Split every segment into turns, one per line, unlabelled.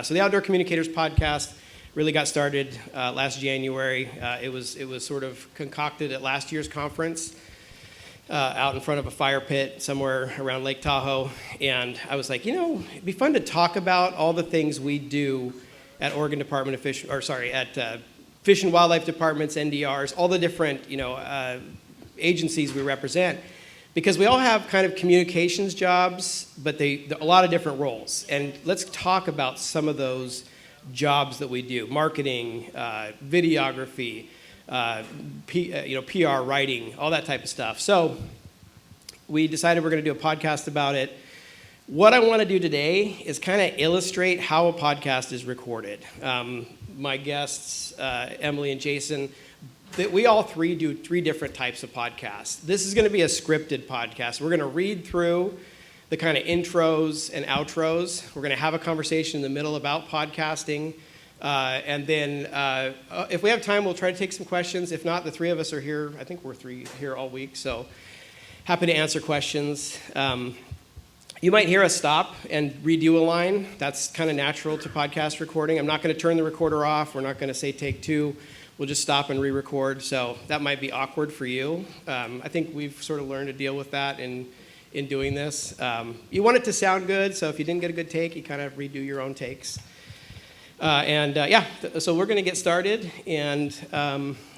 So the Outdoor Communicators podcast really got started last January. It was sort of concocted at last year's conference out in front of a fire pit somewhere around Lake Tahoe. And I was like, it'd be fun to talk about all the things we do at Oregon Department of Fish, at Fish and Wildlife Departments, NDRs, all the different, agencies we represent. Because we all have kind of communications jobs, but a lot of different roles. And let's talk about some of those jobs that we do: marketing, videography, PR, writing, all that type of stuff. So we decided we're going to do a podcast about it. What I want to do today is kind of illustrate how a podcast is recorded. My guests, Emily and Jason, we all three do three different types of podcasts. This is going to be a scripted podcast. We're going to read through the kind of intros and outros. We're going to have a conversation in the middle about podcasting. And then if we have time, we'll try to take some questions. If not, the three of us are here. I think we're three here all week, so happy to answer questions. You might hear us stop and redo a line. That's kind of natural to podcast recording. I'm not going to turn the recorder off. We're not going to say take two. We'll just stop and re-record, so that might be awkward for you. I think we've sort of learned to deal with that in doing this. You want it to sound good, so if you didn't get a good take, you kind of redo your own takes. So we're going to get started, and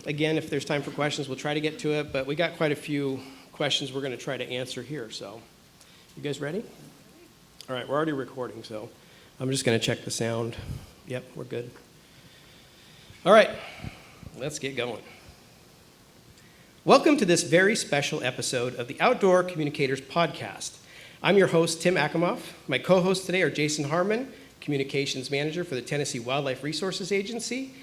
again, if there's time for questions, we'll try to get to it, but we got quite a few questions we're going to try to answer here, so you guys ready? All right, we're already recording, so I'm just going to check the sound. Yep, we're good. All right. Let's get going. Welcome to this very special episode of the Outdoor Communicators podcast. I'm your host, Tim Akamoff. My co-hosts today are Jason Harmon, Communications Manager for the Tennessee Wildlife Resources Agency,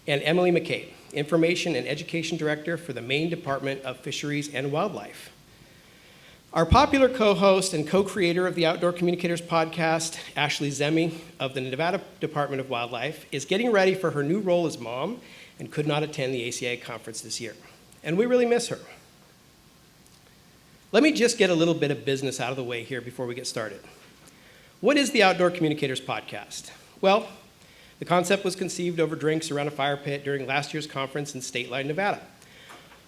and Emily McCabe, Information and Education Director for the Maine Department of Fisheries and Wildlife. Our popular co-host and co-creator of the Outdoor Communicators podcast, Ashley Zemi of the Nevada Department of Wildlife, is getting ready for her new role as mom and could not attend the ACA conference this year. And we really miss her. Let me just get a little bit of business out of the way here before we get started. What is the Outdoor Communicators podcast? Well, the concept was conceived over drinks around a fire pit during last year's conference in State Line, Nevada,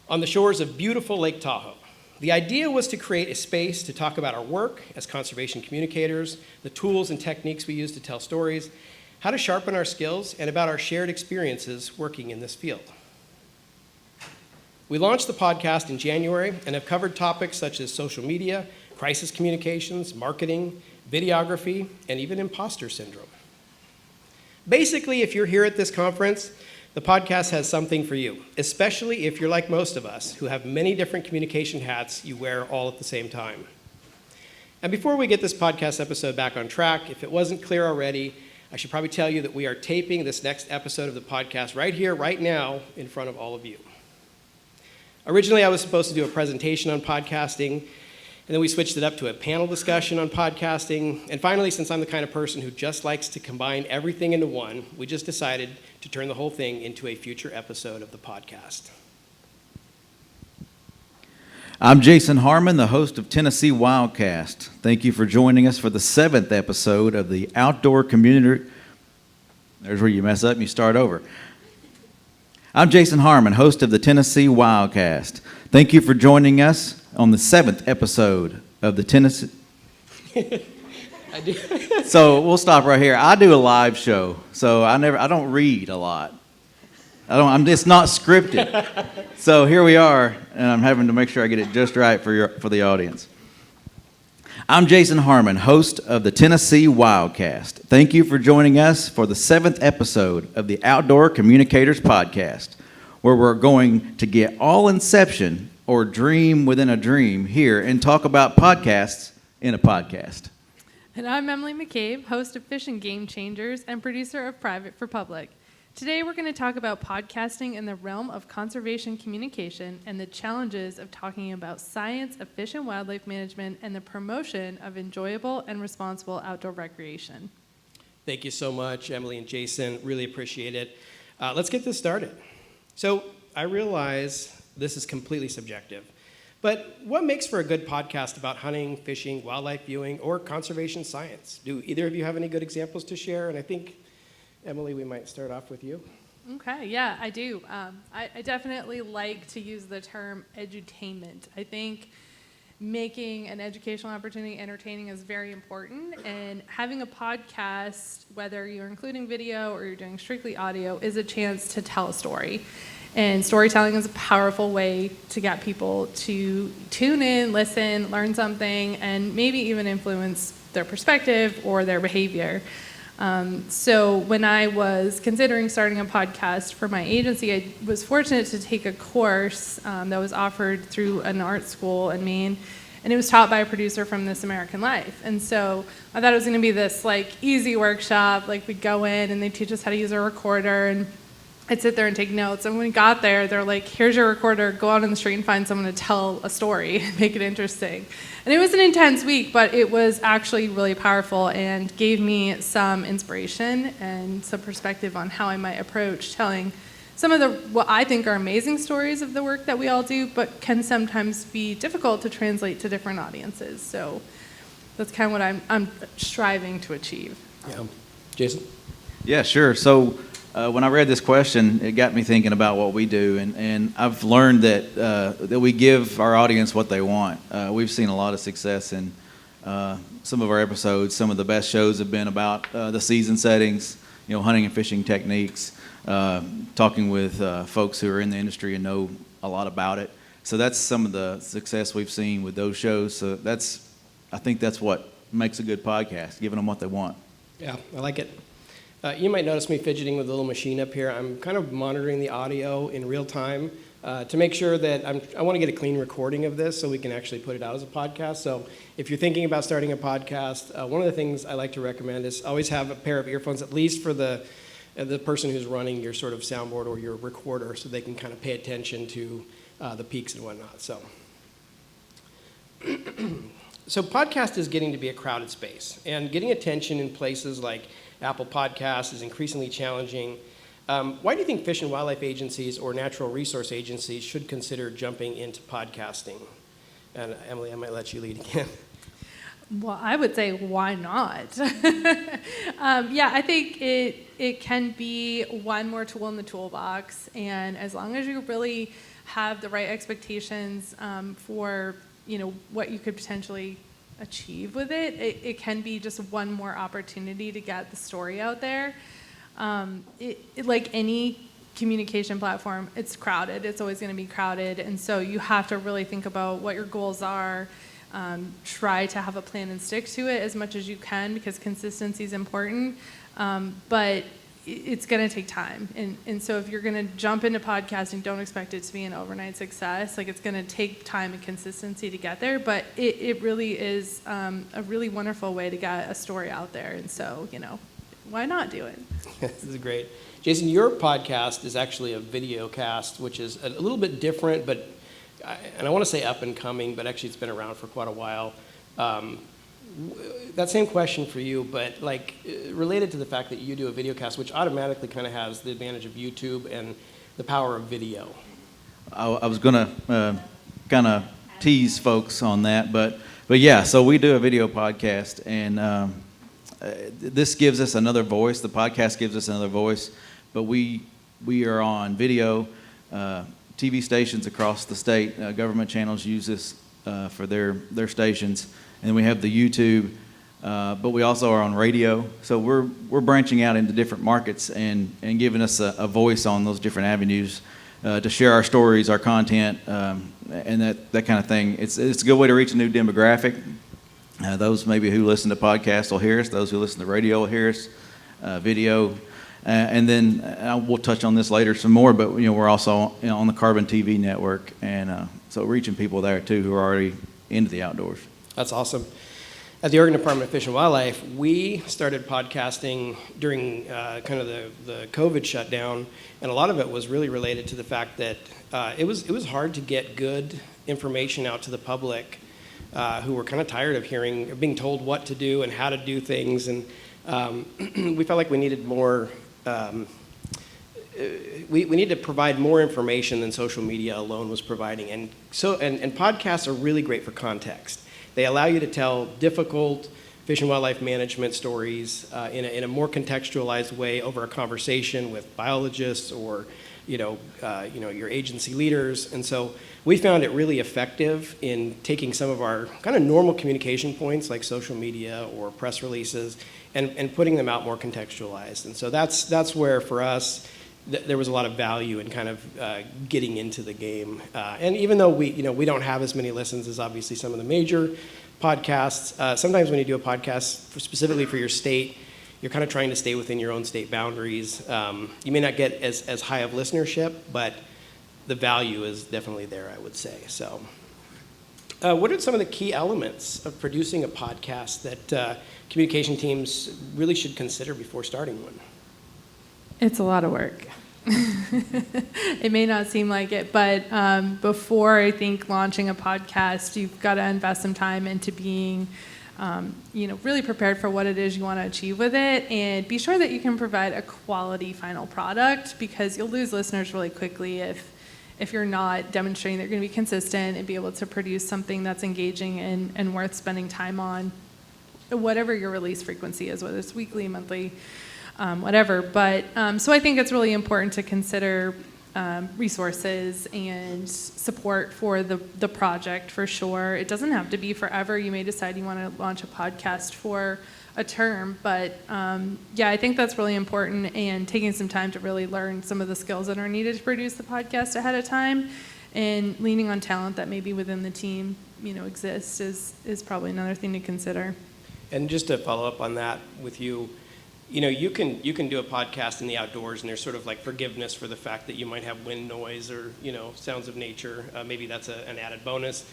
on the shores of beautiful Lake Tahoe. The idea was to create a space to talk about our work as conservation communicators, the tools and techniques we use to tell stories, how to sharpen our skills, and about our shared experiences working in this field. We launched the podcast in January and have covered topics such as social media, crisis communications, marketing, videography, and even imposter syndrome. Basically, if you're here at this conference, the podcast has something for you, especially if you're like most of us who have many different communication hats you wear all at the same time. And before we get this podcast episode back on track, if it wasn't clear already, I should probably tell you that we are taping this next episode of the podcast right here, right now, in front of all of you. Originally, I was supposed to do a presentation on podcasting, and then we switched it up to a panel discussion on podcasting. And finally, since I'm the kind of person who just likes to combine everything into one, we just decided to turn the whole thing into a future episode of the podcast.
I'm Jason Harmon, the host of Tennessee Wildcast. Thank you for joining us for the 7th episode of the Outdoor Community. There's where you mess up and you start over. I'm Jason Harmon, host of the Tennessee Wildcast. Thank you for joining us on the 7th episode of the Tennessee.
I do.
So we'll stop right here. I do a live show, so I don't read a lot. It's not scripted. So here we are, and I'm having to make sure I get it just right for the audience. I'm Jason Harmon, host of the Tennessee Wildcast. Thank you for joining us for the 7th episode of the Outdoor Communicators podcast, where we're going to get all inception or dream within a dream here and talk about podcasts in a podcast.
And I'm Emily McCabe, host of Fish and Game Changers and producer of Private for Public. Today we're going to talk about podcasting in the realm of conservation communication and the challenges of talking about science of fish and wildlife management and the promotion of enjoyable and responsible outdoor recreation.
Thank you so much, Emily and Jason. Really appreciate it. Let's get this started. So I realize this is completely subjective, But what makes for a good podcast about hunting, fishing, wildlife viewing, or conservation science? Do either of you have any good examples to share? And I think, Emily, we might start off with you.
Okay, yeah, I do. I definitely like to use the term edutainment. I think making an educational opportunity entertaining is very important, and having a podcast, whether you're including video or you're doing strictly audio, is a chance to tell a story. And storytelling is a powerful way to get people to tune in, listen, learn something, and maybe even influence their perspective or their behavior. So when I was considering starting a podcast for my agency, I was fortunate to take a course that was offered through an art school in Maine, and it was taught by a producer from This American Life. And so I thought it was going to be this like easy workshop, like we'd go in and they'd teach us how to use a recorder, and I'd sit there and take notes. And when we got there, they're like, here's your recorder, go out on the street and find someone to tell a story, make it interesting. And it was an intense week, but it was actually really powerful and gave me some inspiration and some perspective on how I might approach telling some of the, what I think are amazing stories of the work that we all do, but can sometimes be difficult to translate to different audiences. So that's kind of what I'm striving to achieve.
Yeah. Jason?
Yeah, sure. So when I read this question, it got me thinking about what we do, and I've learned that we give our audience what they want. We've seen a lot of success in some of our episodes. Some of the best shows have been about the season settings, hunting and fishing techniques, talking with folks who are in the industry and know a lot about it. So that's some of the success we've seen with those shows. So I think that's what makes a good podcast, giving them what they want.
Yeah, I like it. You might notice me fidgeting with the little machine up here. I'm kind of monitoring the audio in real time to make sure that I want to get a clean recording of this so we can actually put it out as a podcast. So if you're thinking about starting a podcast, one of the things I like to recommend is always have a pair of earphones, at least for the person who's running your sort of soundboard or your recorder, so they can kind of pay attention to the peaks and whatnot. So podcast is getting to be a crowded space, and getting attention in places like Apple Podcasts is increasingly challenging. Why do you think fish and wildlife agencies or natural resource agencies should consider jumping into podcasting? And Emily, I might let you lead again.
Well, I would say, why not? Yeah, I think it can be one more tool in the toolbox, and as long as you really have the right expectations for what you could potentially achieve with it, it can be just one more opportunity to get the story out there. Like any communication platform, it's crowded. It's always going to be crowded, and so you have to really think about what your goals are. Try to have a plan and stick to it as much as you can, because consistency is important, but it's going to take time. And so if you're going to jump into podcasting, don't expect it to be an overnight success. Like, it's going to take time and consistency to get there, but it really is a really wonderful way to get a story out there. And so, why not do it?
This is great. Jason, your podcast is actually a video cast, which is a little bit different, but and I want to say up and coming, but actually it's been around for quite a while. That same question for you, but related to the fact that you do a video cast, which automatically kind of has the advantage of YouTube and the power of video.
I was going to kind of tease folks on that, but yeah, so we do a video podcast, and this gives us another voice. The podcast gives us another voice, but we are on video. TV stations across the state, government channels use this for their stations, and then we have the YouTube, but we also are on radio. So we're branching out into different markets and giving us a voice on those different avenues to share our stories, our content, and that kind of thing. It's a good way to reach a new demographic. Those maybe who listen to podcasts will hear us. Those who listen to radio will hear us. Video. And then we'll touch on this later some more, but we're also on the Carbon TV network, and so reaching people there too who are already into the outdoors.
That's awesome. At the Oregon Department of Fish and Wildlife, we started podcasting during kind of the COVID shutdown, and a lot of it was really related to the fact that it was hard to get good information out to the public who were kind of tired of being told what to do and how to do things, and we felt like we needed more we need to provide more information than social media alone was providing. And podcasts are really great for context. They allow you to tell difficult fish and wildlife management stories in a more contextualized way over a conversation with biologists or your agency leaders. And so we found it really effective in taking some of our kind of normal communication points like social media or press releases and putting them out more contextualized. And so that's where for us there was a lot of value in kind of getting into the game. And even though we don't have as many listens as obviously some of the major podcasts, sometimes when you do a podcast specifically for your state, you're kind of trying to stay within your own state boundaries. You may not get as high of listenership, but the value is definitely there, I would say. So what are some of the key elements of producing a podcast that communication teams really should consider before starting one?
It's a lot of work. It may not seem like it, but before I think launching a podcast, you've got to invest some time into being really prepared for what it is you want to achieve with it, and be sure that you can provide a quality final product, because you'll lose listeners really quickly if you're not demonstrating that you're going to be consistent and be able to produce something that's engaging and worth spending time on, whatever your release frequency is, whether it's weekly, monthly, whatever. But so I think it's really important to consider resources and support for the project, for sure. It doesn't have to be forever. You may decide you want to launch a podcast for a term, but I think that's really important, and taking some time to really learn some of the skills that are needed to produce the podcast ahead of time, and leaning on talent that maybe within the team exists is probably another thing to consider. And
just to follow up on that with you, you can do a podcast in the outdoors, and there's sort of like forgiveness for the fact that you might have wind noise or sounds of nature. Maybe that's an added bonus.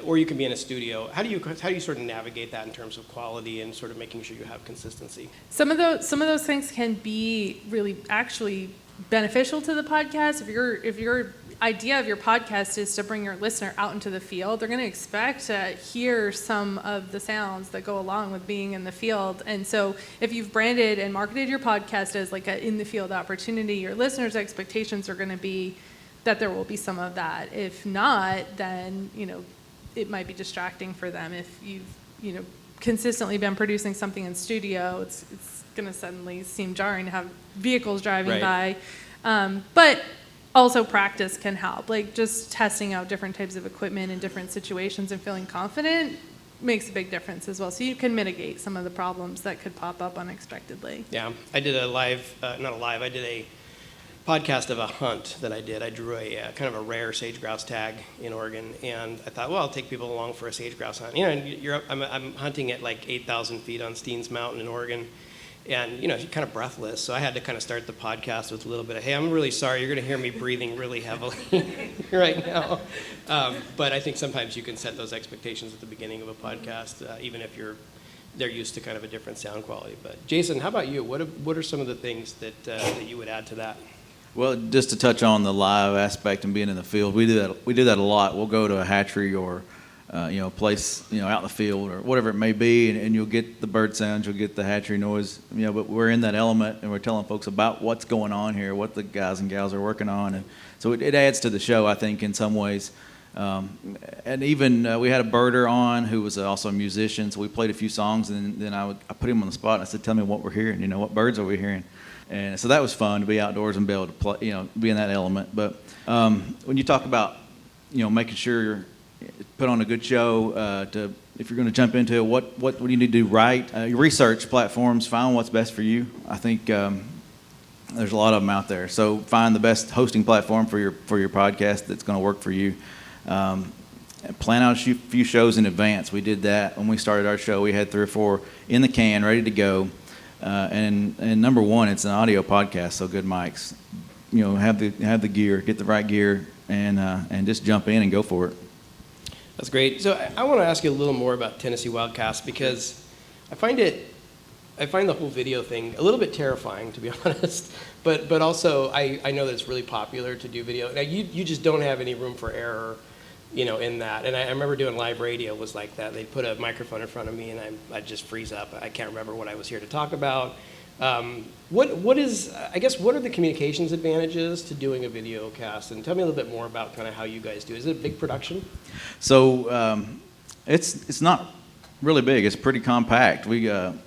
Or you can be in a studio. How do you sort of navigate that in terms of quality and sort of making sure you have consistency? Some of those things can be really actually beneficial to the podcast. If your idea of your podcast is to bring your listener out into the field, they're going to expect to hear some of the sounds that go along with being in the field. And so if you've branded and marketed your podcast as like an in-the-field opportunity, your listeners' expectations are going to be that there will be some of that. If not, then it might be distracting for them. If you've consistently been producing something in studio, it's going to suddenly seem jarring to have vehicles driving by. But also practice can help, like just testing out different types of equipment in different situations and feeling confident makes a big difference as well. So you can mitigate some of the problems that could pop up unexpectedly. Yeah, I did I did a podcast of a hunt that I did. I drew a kind of a rare sage-grouse tag in Oregon, and I thought, well, I'll take people along for a sage-grouse hunt. I'm hunting at like 8,000 feet on Steens Mountain in Oregon, and kind of breathless. So I had to kind of start the podcast with a little bit of, hey, I'm really sorry, you're going to hear me breathing really heavily right now. But I think sometimes you can set those expectations at the beginning of a podcast, even if they're used to kind of a different sound quality. But Jason, how about you? What are some of the things that you would add to that?
Well, just to touch on the live aspect and being in the field, we do that a lot. We'll go to a hatchery or a place out in the field or whatever it may be, and you'll get the bird sounds, you'll get the hatchery noise. But we're in that element, and we're telling folks about what's going on here, what the guys and gals are working on, and so it adds to the show, I think, in some ways. And even we had a birder on who was also a musician, so we played a few songs, and then I put him on the spot, and I said, "Tell me what we're hearing. What birds are we hearing?" And so that was fun to be outdoors and be able to play, be in that element. But when you talk about, making sure you're put on a good show, if you're going to jump into it, what do you need to do right? Your research platforms, find what's best for you. I think there's a lot of them out there. So find the best hosting platform for your podcast that's going to work for you. Plan out a few shows in advance. We did that when we started our show. We had 3 or 4 in the can, ready to go. And number one, it's an audio podcast, so good mics. Have the gear, get the right gear, and just jump in and go for it.
That's great. So I want to ask you a little more about Tennessee Wildcast, because I find the whole video thing a little bit terrifying, to be honest. But also I know that it's really popular to do video. Now you just don't have any room for error, in that. And I remember doing live radio was like that. They'd put a microphone in front of me, and I'd just freeze up. I can't remember what I was here to talk about. What is, I guess, what are the communications advantages to doing a video cast? And tell me a little bit more about kind of how you guys do. Is it a big production?
So it's not really big. It's pretty compact.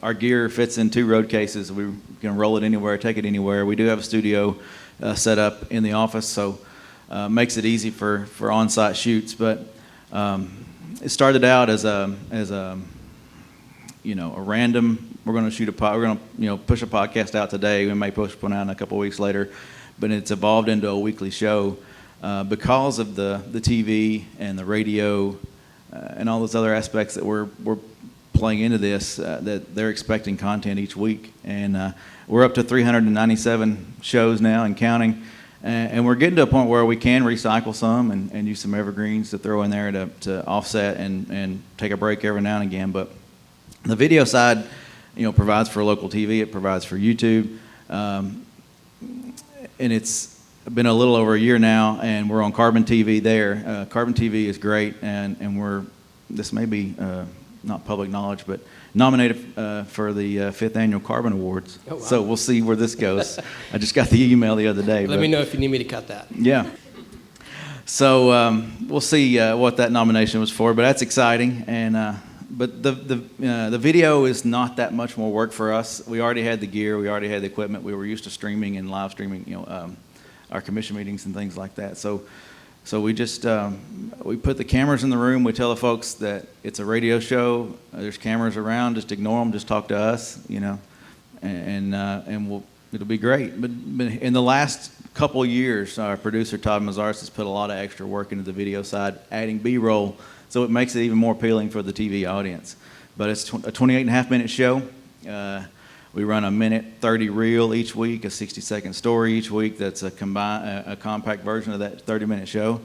Our gear fits in 2 road cases. We can roll it anywhere, take it anywhere. We do have a studio set up in the office, so makes it easy for on-site shoots. But it started out as a random. We're going to push a podcast out today. We may push one out a couple weeks later, but it's evolved into a weekly show because of the TV and the radio and all those other aspects that we're playing into this. That they're expecting content each week, and we're up to 397 shows now and counting. And we're getting to a point where we can recycle some and use some evergreens to throw in there to offset and take a break every now and again. But the video side, provides for local TV. It provides for YouTube, and it's been a little over a year now, and we're on Carbon TV there. Carbon TV is great, and this may be not public knowledge, but nominated for the 5th Annual Carbon Awards. Oh, wow. So we'll see where this goes. I just got the email the other day.
Let me know if you need me to cut that.
Yeah. So we'll see what that nomination was for, but that's exciting. And but the video is not that much more work for us. We already had the gear, we already had the equipment. We were used to streaming and live streaming, our commission meetings and things like that. So we just we put the cameras in the room. We tell the folks that it's a radio show. There's cameras around. Just ignore them. Just talk to us, and it'll be great. But in the last couple of years, our producer Todd Mazars has put a lot of extra work into the video side, adding B-roll, so it makes it even more appealing for the TV audience. But it's a 28.5-minute show. We run a 1:30 reel each week, a 60-second story each week. That's a compact version of that 30-minute show.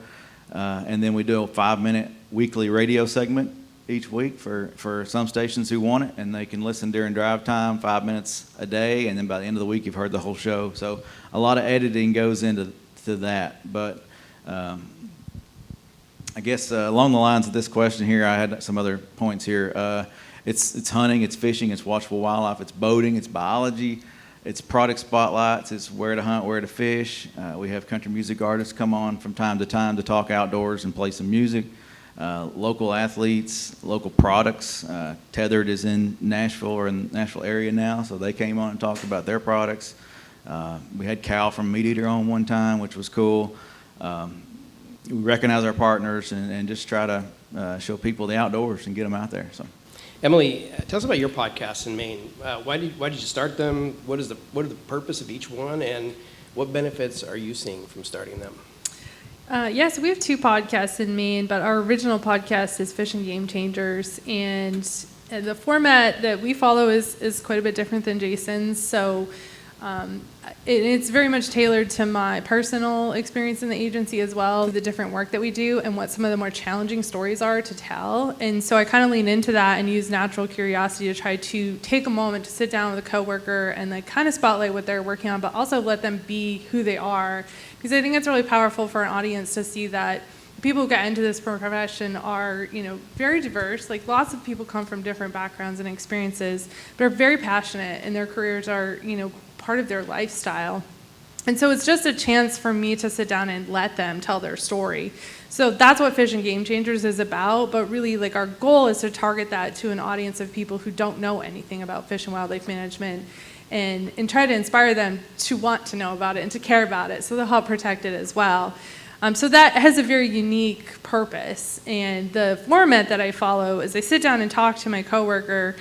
And then we do a 5-minute weekly radio segment each week for some stations who want it, and they can listen during drive time, 5 minutes a day, and then by the end of the week, you've heard the whole show. So a lot of editing goes into that. But I guess along the lines of this question here, I had some other points here. It's hunting, it's fishing, it's watchable wildlife, it's boating, it's biology, it's product spotlights, it's where to hunt, where to fish. We have country music artists come on from time to time to talk outdoors and play some music. Local athletes, local products. Tethered is in Nashville or in the Nashville area now, so they came on and talked about their products. We had Cal from Meat Eater on one time, which was cool. We recognize our partners and just try to show people the outdoors and get them out there. So.
Emily, tell us about your podcasts in Maine. Why did you start them? What are the purpose of each one, and what benefits are you seeing from starting them?
Yes, we have 2 podcasts in Maine, but our original podcast is Fishing Game Changers, and the format that we follow is quite a bit different than Jason's. So it's very much tailored to my personal experience in the agency as well, the different work that we do and what some of the more challenging stories are to tell. And so I kind of lean into that and use natural curiosity to try to take a moment to sit down with a coworker and like kind of spotlight what they're working on, but also let them be who they are. Because I think it's really powerful for an audience to see that people who get into this profession are, very diverse. Like lots of people come from different backgrounds and experiences, but are very passionate, and their careers are, part of their lifestyle. And so it's just a chance for me to sit down and let them tell their story. So that's what Fishing Game Changers is about, but really like our goal is to target that to an audience of people who don't know anything about fish and wildlife management and try to inspire them to want to know about it and to care about it, so they'll help protect it as well. So that has a very unique purpose, and the format that I follow is I sit down and talk to my coworker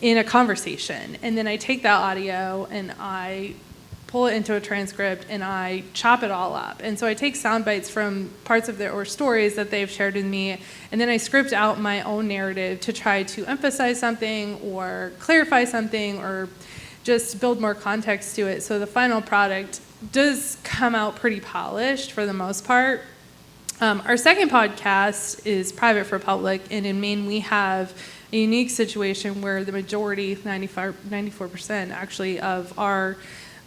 in a conversation, and then I take that audio and I pull it into a transcript and I chop it all up. And so I take sound bites from parts of or stories that they've shared with me, and then I script out my own narrative to try to emphasize something or clarify something or just build more context to it. So the final product does come out pretty polished for the most part. Our second podcast is Private for Public, and in Maine we have a unique situation where the majority, 94% actually, of our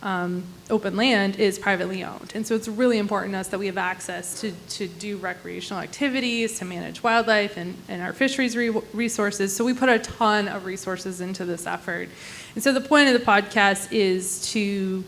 open land is privately owned. And so it's really important to us that we have access to do recreational activities, to manage wildlife and our fisheries resources. So we put a ton of resources into this effort. And so the point of the podcast is to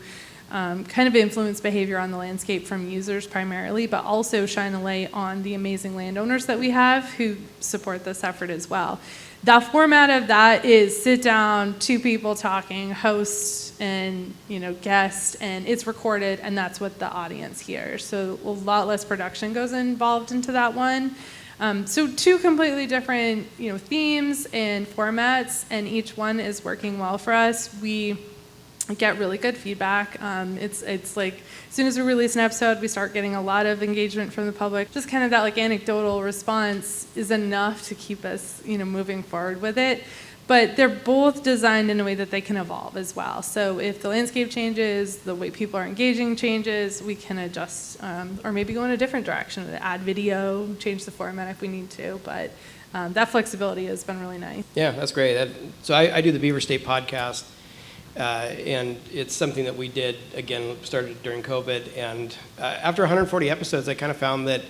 kind of influence behavior on the landscape from users primarily, but also shine a light on the amazing landowners that we have who support this effort as well. The format of that is sit down, two people talking, host and guest, and it's recorded, and that's what the audience hears. So a lot less production goes involved into that one. So two completely different themes and formats, and each one is working well for us. We get really good feedback. It's like as soon as we release an episode, we start getting a lot of engagement from the public. Just kind of that like anecdotal response is enough to keep us moving forward with it. But they're both designed in a way that they can evolve as well. So if the landscape changes, the way people are engaging changes, we can adjust or maybe go in a different direction, add video, change the format if we need to. But that flexibility has been really nice.
Yeah, that's great. So I do the Beaver State podcast. And it's something that we did, again, started during COVID. And after 140 episodes, I kind of found that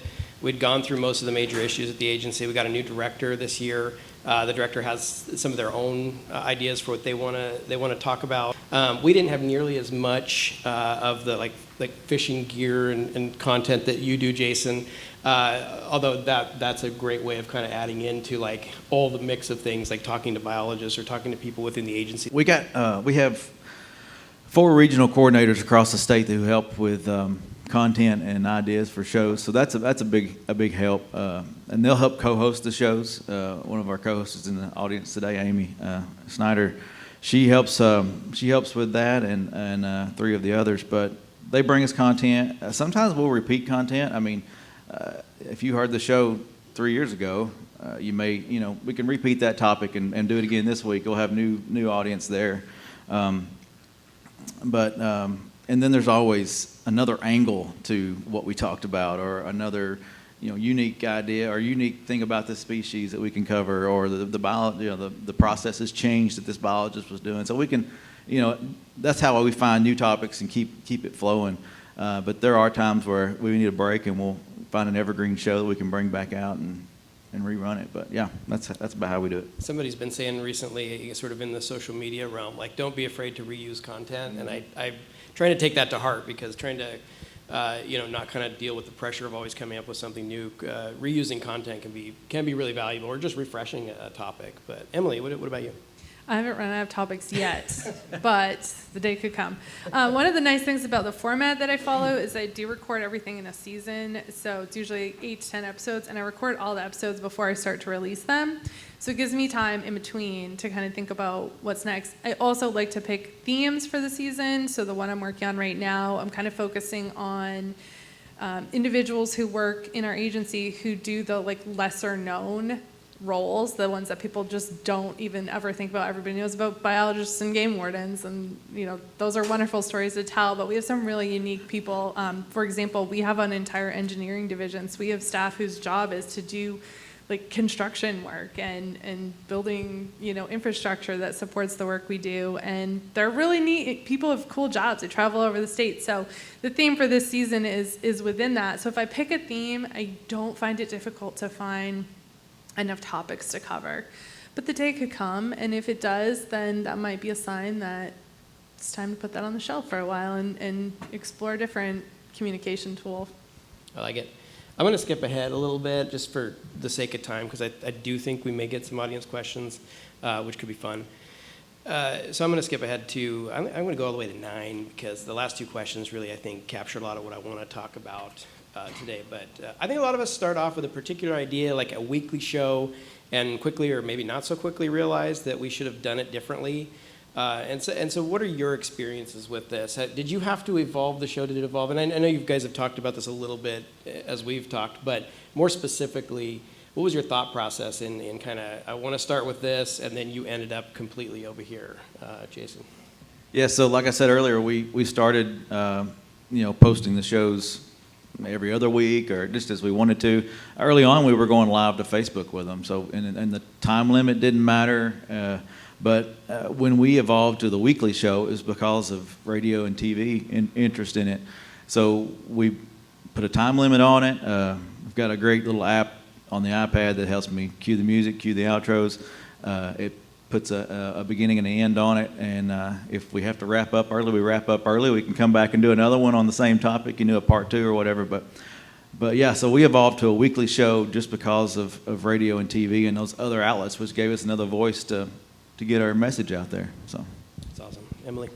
we'd gone through most of the major issues at the agency. We got a new director this year. The director has some of their own ideas for what they want to talk about. We didn't have nearly as much of the like fishing gear and content that you do, Jason. Although that's a great way of kind of adding into like all the mix of things, like talking to biologists or talking to people within the agency.
We have 4 regional coordinators across the state who help with content and ideas for shows. So that's a big help, and they'll help co-host the shows. One of our co-hosts is in the audience today, Amy Snyder. She helps with that, and 3 of the others. But they bring us content. Sometimes we'll repeat content. I mean, if you heard the show 3 years ago, you may we can repeat that topic and do it again this week. We'll have new audience there. And then there's always another angle to what we talked about, or another, unique idea or unique thing about this species that we can cover, or the process has changed that this biologist was doing. So we can, that's how we find new topics and keep it flowing. But there are times where we need a break, and we'll find an evergreen show that we can bring back out and rerun it. But yeah, that's about how we do it.
Somebody's been saying recently, sort of in the social media realm, like, don't be afraid to reuse content. And I'm trying to take that to heart, because trying to, not kind of deal with the pressure of always coming up with something new. Reusing content can be really valuable, or just refreshing a topic. But Emily, what about you?
I haven't run out of topics yet, but the day could come. One of the nice things about the format that I follow is I do record everything in a season. So it's usually 8 to 10 episodes, and I record all the episodes before I start to release them. So it gives me time in between to kind of think about what's next. I also like to pick themes for the season. So the one I'm working on right now, I'm kind of focusing on individuals who work in our agency who do the lesser known roles, the ones that people just don't even ever think about. Everybody knows about biologists and game wardens, and those are wonderful stories to tell, but we have some really unique people. For example, we have an entire engineering division, so we have staff whose job is to do construction work and building infrastructure that supports the work we do, and they're really neat people with cool jobs. They travel over the state. So the theme for this season is within that. So if I pick a theme, I don't find it difficult to find enough topics to cover. But the day could come, and if it does, then that might be a sign that it's time to put that on the shelf for a while and explore a different communication tool.
I like it. I'm going to skip ahead a little bit just for the sake of time, because I do think we may get some audience questions, which could be fun. So I'm going to skip ahead to, I'm going to go all the way to 9, because the last 2 questions really, I think, capture a lot of what I want to talk about today. But I think a lot of us start off with a particular idea, like a weekly show, and quickly, or maybe not so quickly, realize that we should have done it differently. And so what are your experiences with this? Did you have to evolve the show? Did it evolve? And I know you guys have talked about this a little bit as we've talked, but more specifically, what was your thought process in kind of, I want to start with this, and then you ended up completely over here, Jason?
Yeah, so like I said earlier, we started, posting the shows every other week or just as we wanted to. Early on, we were going live to Facebook with them, so and the time limit didn't matter. But when we evolved to the weekly show, it was because of radio and TV interest in it. So we put a time limit on it. We've got a great little app on the iPad that helps me cue the music, cue the outros. It puts a beginning and an end on it, and if we have to wrap up early, we wrap up early. We can come back and do another one on the same topic, a part 2 or whatever. But yeah, so we evolved to a weekly show just because of radio and TV and those other outlets, which gave us another voice to get our message out there. So
That's awesome. Emily?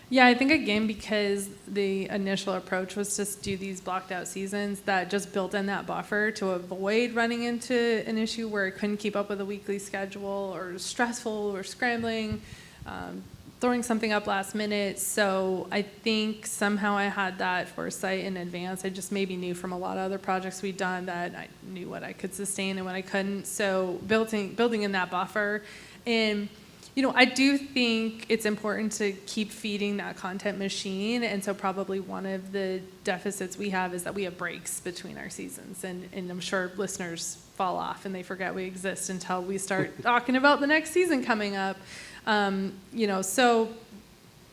Yeah, I think again, because the initial approach was to do these blocked out seasons, that just built in that buffer to avoid running into an issue where I couldn't keep up with a weekly schedule or stressful or scrambling, throwing something up last minute. So I think somehow I had that foresight in advance. I just maybe knew from a lot of other projects we'd done that I knew what I could sustain and what I couldn't. So building in that buffer. And I do think it's important to keep feeding that content machine. And so probably one of the deficits we have is that we have breaks between our seasons. And I'm sure listeners fall off and they forget we exist until we start talking about the next season coming up. So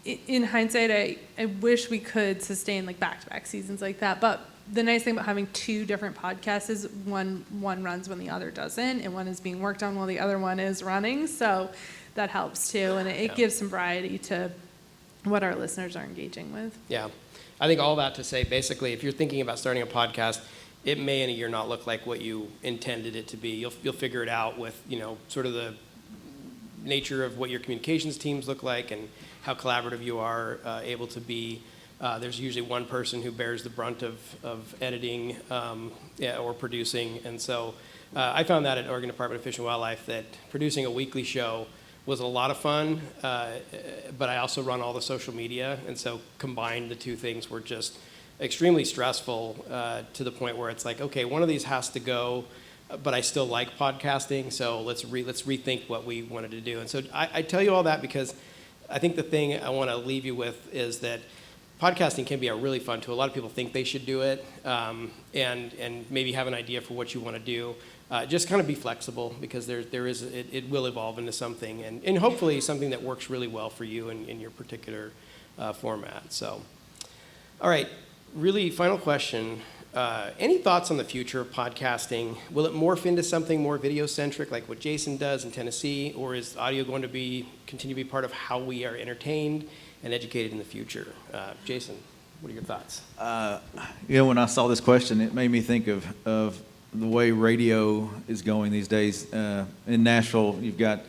in hindsight, I wish we could sustain like back-to-back seasons like that. But the nice thing about having 2 different podcasts is one runs when the other doesn't, and one is being worked on while the other one is running. So that helps too, and it gives some variety to what our listeners are engaging with.
Yeah. I think all that to say, basically, if you're thinking about starting a podcast, it may in a year not look like what you intended it to be. You'll figure it out with, sort of the nature of what your communications teams look like and how collaborative you are able to be. There's usually one person who bears the brunt of editing or producing. And so I found that at Oregon Department of Fish and Wildlife, that producing a weekly show was a lot of fun, but I also run all the social media, and so combined the 2 things were just extremely stressful to the point where it's like, okay, one of these has to go, but I still like podcasting, so let's rethink what we wanted to do. And so I tell you all that because I think the thing I want to leave you with is that podcasting can be a really fun tool. A lot of people think they should do it, and maybe have an idea for what you want to do. Just kind of be flexible, because it will evolve into something, and hopefully something that works really well for you in your particular format. So, all right, really final question. Any thoughts on the future of podcasting? Will it morph into something more video-centric like what Jason does in Tennessee, or is audio going to continue to be part of how we are entertained and educated in the future? Jason, what are your thoughts?
When I saw this question, it made me think of the way radio is going these days. In Nashville, you've got,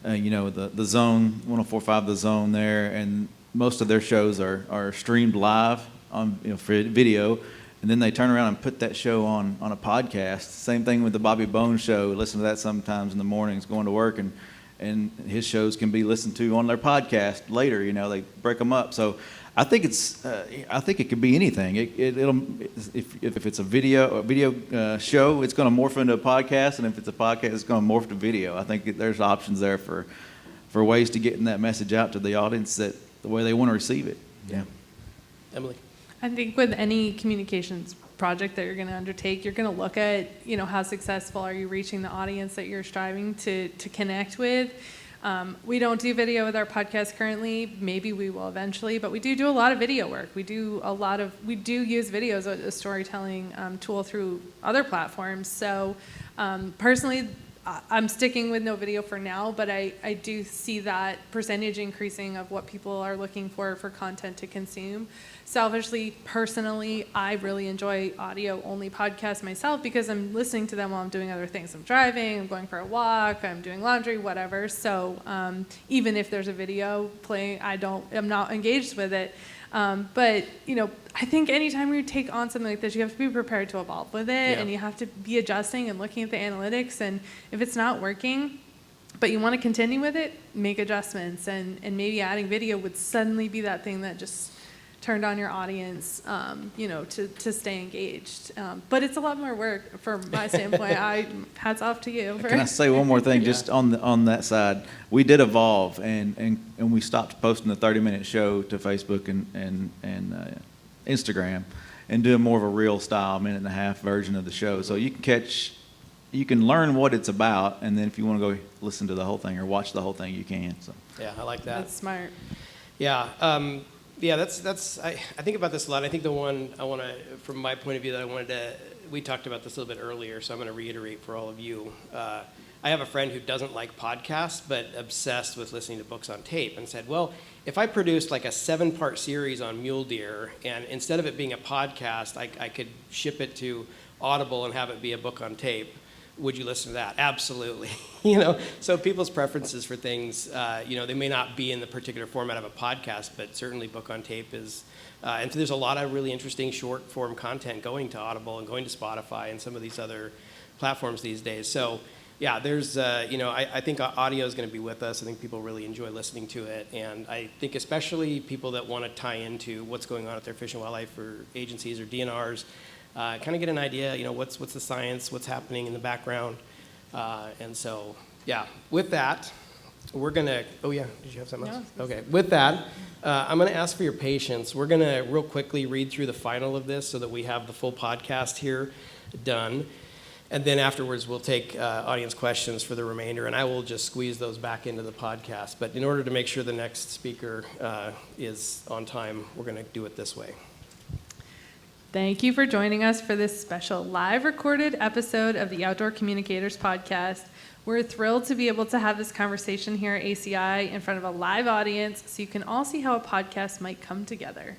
the Zone, 104.5 The Zone there, and most of their shows are streamed live on, for video, and then they turn around and put that show on a podcast. Same thing with the Bobby Bones Show. Listen to that sometimes in the mornings going to work, and his shows can be listened to on their podcast later. They break them up. So I think it could be anything. If it's a video show, it's going to morph into a podcast, and if it's a podcast, it's going to morph to video. I think there's options there for ways to getting that message out to the audience that the way they want to receive it. Yeah.
Emily?
I think with any communications project that you're going to undertake, you're going to look at, how successful are you reaching the audience that you're striving to connect with. We don't do video with our podcast currently. Maybe we will eventually, but we do a lot of video work. We do use video as a storytelling tool through other platforms. So personally, I'm sticking with no video for now, but I do see that percentage increasing of what people are looking for content to consume. Selfishly, personally, I really enjoy audio-only podcasts myself because I'm listening to them while I'm doing other things. I'm driving, I'm going for a walk, I'm doing laundry, whatever. So even if there's a video playing, I'm not engaged with it. But I think anytime you take on something like this, you have to be prepared to evolve with it, and you have to be adjusting and looking at the analytics. And if it's not working, but you want to continue with it, make adjustments. And maybe adding video would suddenly be that thing that just turned on your audience, to stay engaged. But it's a lot more work from my standpoint. Hats off to you.
Can I say one more thing just on that side? We did evolve, and we stopped posting the 30-minute show to Facebook and Instagram. and doing more of a real style minute and a half version of the show. So you can learn what it's about, and then if you want to go listen to the whole thing or watch the whole thing, you can. So
Yeah, I like that.
That's smart.
Yeah, that's I think about this a lot. I think the one I want to, from my point of view, that I wanted to, we talked about this a little bit earlier, so I'm going to reiterate for all of you. I have a friend who doesn't like podcasts, but obsessed with listening to books on tape, and said, well, if I produced like a 7-part series on Mule Deer, and instead of it being a podcast, I could ship it to Audible and have it be a book on tape, would you listen to that? Absolutely. So people's preferences for things, they may not be in the particular format of a podcast, but certainly book on tape is, and so there's a lot of really interesting short form content going to Audible and going to Spotify and some of these other platforms these days. So yeah, there's, I think audio is going to be with us. I think people really enjoy listening to it. And I think especially people that want to tie into what's going on at their Fish and Wildlife or agencies or DNRs, kind of get an idea, what's the science, what's happening in the background. And so, yeah, with that, we're going to, oh yeah, did you have something else?
No.
Okay, with that, I'm going to ask for your patience. We're going to real quickly read through the final of this so that we have the full podcast here done. And then afterwards, we'll take audience questions for the remainder, and I will just squeeze those back into the podcast. But in order to make sure the next speaker is on time, we're going to do it this way.
Thank you for joining us for this special live recorded episode of the Outdoor Communicators podcast. We're thrilled to be able to have this conversation here at ACI in front of a live audience so you can all see how a podcast might come together.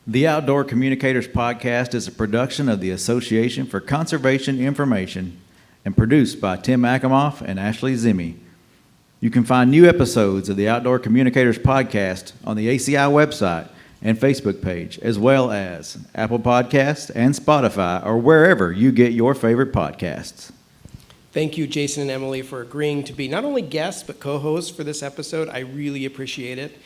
The Outdoor Communicators podcast is a production of the Association for Conservation Information and produced by Tim Akamoff and Ashley Zimmy. You can find new episodes of the Outdoor Communicators podcast on the ACI website and Facebook page, as well as Apple Podcasts and Spotify, or wherever you get your favorite podcasts.
Thank you, Jason and Emily, for agreeing to be not only guests, but co-hosts for this episode. I really appreciate it.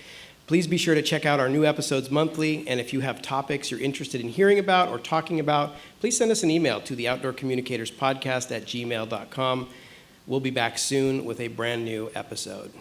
Please be sure to check out our new episodes monthly, and if you have topics you're interested in hearing about or talking about, please send us an email to the outdoorcommunicatorspodcast@gmail.com. We'll be back soon with a brand new episode.